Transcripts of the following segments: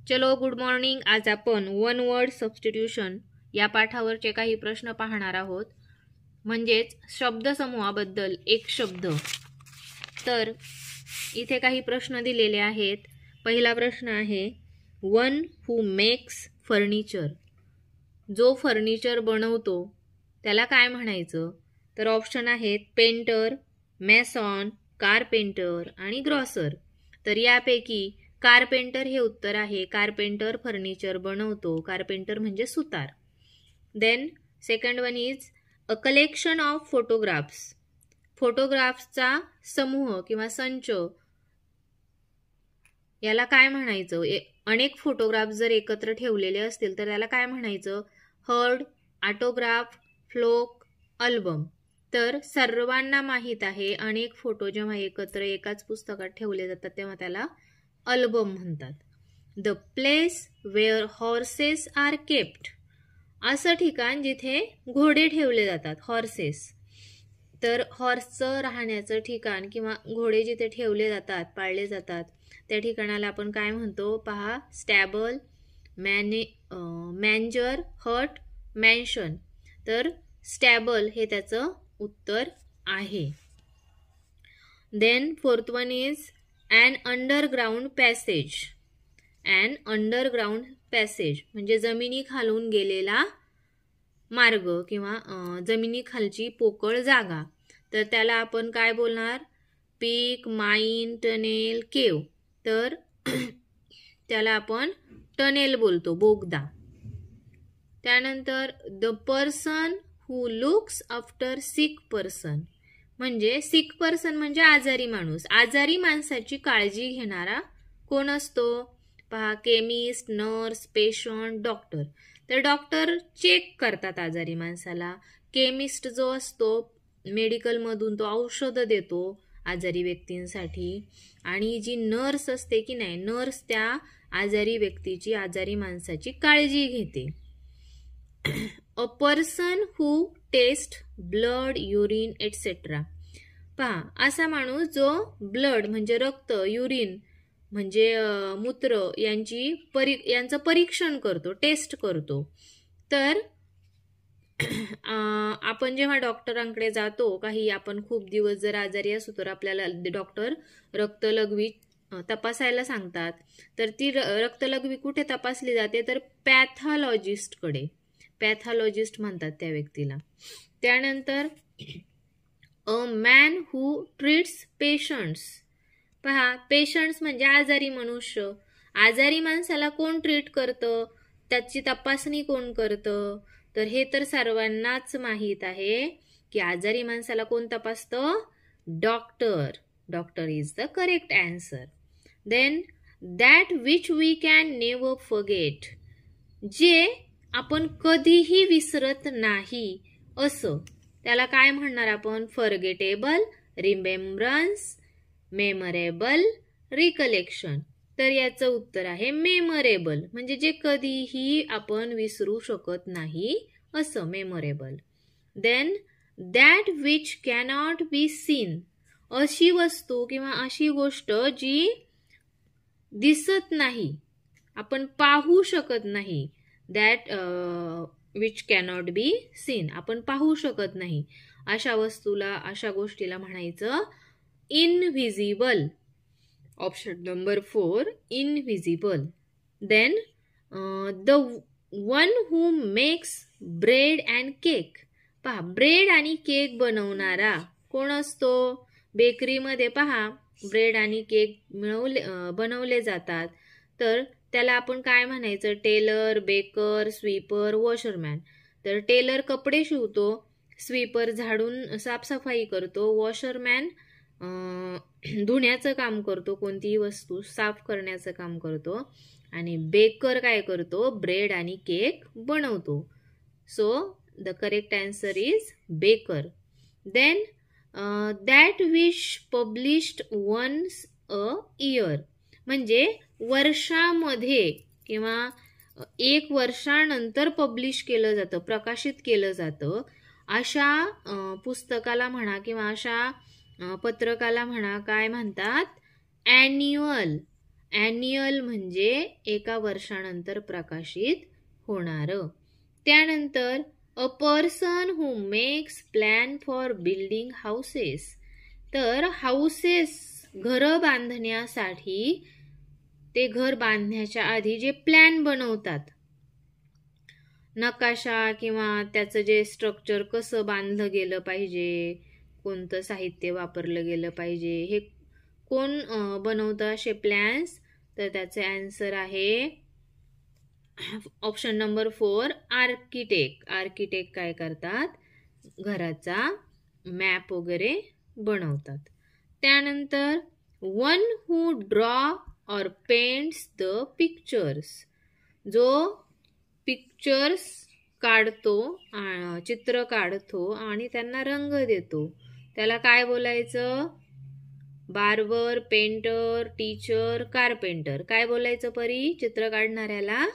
चलो good morning. आज आपण वन वर्ड सबस्टिट्यूशन या पाठावरचे काही प्रश्न पाहणार आहोत. म्हणजेच शब्दसमूहाबद्दल एक शब्द. तर इथे काही प्रश्न दिलेले आहेत. पहिला प्रश्न आहे, वन हू मेक्स फर्निचर. जो फर्निचर बनवतो त्याला काय म्हणायचं? तर ऑप्शन आहेत पेंटर, मेसॉन, कारपेंटर आणि ग्रॉसर. तर यापैकी कारपेंटर हे उत्तर आहे. कारपेंटर फर्निचर बनवतो. कारपेंटर म्हणजे सुतार. Then second one is a collection of photographs. फोटोग्राफ्सचा समूह किंवा संच याला काय म्हणायचं? अनेक फोटोग्राफ जर एकत्र ठेवलेले असतील तर त्याला काय म्हणायचं? Herd, autograph, flock, album. तर सर्वांना माहीत आहे अनेक फोटो जेव्हा एकत्र एकाच पुस्तकात ठेवले जातात तेव्हा त्याला अल्बम म्हणतात. The place where horses are kept. असं ठिकाण जिथे घोडे ठेवले जातात, हॉर्सेस. तर हॉर्सचं राहण्याचं ठिकाण किंवा घोडे जिथे ठेवले जातात, पाळले जातात, त्या ठिकाणाला आपण काय म्हणतो? पहा, स्टॅबल, मॅन्जर, हट, मॅन्शन. तर स्टॅबल हे त्याचं उत्तर आहे. Then fourth one is an underground passage. an underground passage म्हणजे जमिनी खालून गेलेला मार्ग किंवा जमिनीखालची पोकळ जागा. तर त्याला आपण काय बोलणार? पीक, माइन, टनेल, केव. तर त्याला आपण टनेल बोलतो, बोगदा. त्यानंतर the person who looks after six person. म्हणजे सिक पर्सन म्हणजे आजारी माणूस. आजारी माणसाची काळजी घेणारा कोण असतो? पहा, केमिस्ट, नर्स, पेशंट, डॉक्टर. तर डॉक्टर चेक करतात आजारी माणसाला. केमिस्ट जो असतो मेडिकलमधून तो औषधं देतो आजारी व्यक्तींसाठी. आणि जी नर्स असते की नाही, नर्स त्या आजारी व्यक्तीची, आजारी माणसाची काळजी घेते. A person who test blood, urine etcetera. पहा, असा माणूस जो ब्लड म्हणजे रक्त, युरिन म्हणजे मूत्र यांचं परीक्षण करतो, टेस्ट करतो. तर आपण जेव्हा डॉक्टरांकडे जातो, काही आपण खूप दिवस जर आजारी असू तर आपल्याला डॉक्टर रक्तलघवी तपासायला सांगतात. तर ती रक्तलघवी कुठे तपासली जाते? तर पॅथॉलॉजिस्टकडे. पॅथॉलॉजिस्ट म्हणतात त्या व्यक्तीला. त्यानंतर a man who treats patients. पहा, पेशंट्स म्हणजे आजारी मनुष्य. आजारी माणसाला कोण ट्रीट करतं? त्याची तपासणी कोण करतं? तर हे तर सर्वांनाच माहीत आहे की आजारी माणसाला कोण तपासतं? Doctor. Doctor is the correct answer. Then that which we can never forget. जे आपण कधीही विसरत नाही असं, त्याला काय म्हणणार आपण? Forgettable, remembrance, memorable, recollection. तर याचं उत्तर आहे मेमरेबल. म्हणजे जे कधीही आपण विसरू शकत नाही असं, memorable. Then that which cannot be seen. अशी वस्तू किंवा अशी गोष्ट जी दिसत नाही, आपण पाहू शकत नाही. That which cannot be seen. आपण पाहू शकत नाही अशा वस्तूला, अशा गोष्टीला म्हणायचं invisible. Option number 4, invisible. Then the one who makes bread and cake. पहा, ब्रेड आणि केक बनवणारा कोण असतो? बेकरीमध्ये पहा, ब्रेड आणि केक बनवले जातात. तर त्याला आपण काय म्हणायचं? Tailor, baker, sweeper, washerman. तर टेलर कपडे शिवतो, स्वीपर झाडून साफसफाई करतो, वॉशरमॅन धुण्याचं काम करतो, कोणतीही वस्तू साफ करण्याचं काम करतो, आणि बेकर काय करतो? ब्रेड आणि केक बनवतो. So the correct answer is baker. Then that which published once a year. म्हणजे वर्षामध्ये किंवा एक वर्षानंतर पब्लिश केलं जातं, प्रकाशित केलं जातं, अशा पुस्तकाला म्हणा किंवा अशा पत्रकाला म्हणा काय म्हणतात? ॲन्युअल. ॲन्युअल म्हणजे एका वर्षानंतर प्रकाशित होणारं. त्यानंतर अ person who makes plan for building houses. तर हाऊसेस घरं बांधण्यासाठी ते घर बांधण्याच्या आधी जे प्लॅन बनवतात, नकाशा किंवा त्याचं जे स्ट्रक्चर कसं बांधलं गेलं पाहिजे, कोणतं साहित्य वापरलं गेलं पाहिजे, हे कोण बनवतं असे प्लॅन्स? तर त्याचे आन्सर आहे ऑप्शन नंबर 4 आर्किटेक्ट. आर्किटेक्ट काय करतात? घराचा मॅप वगैरे बनवतात. त्यानंतर वन हू ड्रॉ और पेंट्स द पिक्चर्स. जो पिक्चर्स काढतो, चित्र काढतो आणि त्यांना रंग देतो, त्याला काय बोलायचं? बार्बर, पेंटर, टीचर, कारपेंटर. काय बोलायचं परी चित्र काढणाऱ्याला?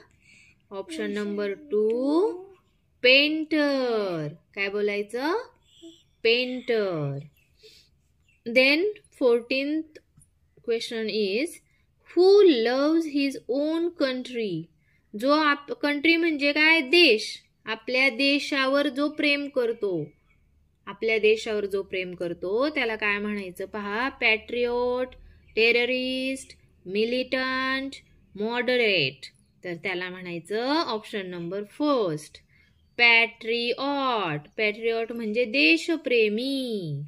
Option number 2 painter. काय बोलायचं? Painter. Then 14th question is who loves his own country. जो कंट्री म्हणजे काय? देश. आपल्या देशावर जो प्रेम करतो, आपल्या देशावर जो प्रेम करतो त्याला काय म्हणायचं पहा? पॅट्रियोट, टेररिस्ट, मिलिटंट, मॉडरेट. तर त्याला म्हणायचं ऑप्शन नंबर 1 पॅट्रिऑट. पॅट्रिऑट म्हणजे देशप्रेमी.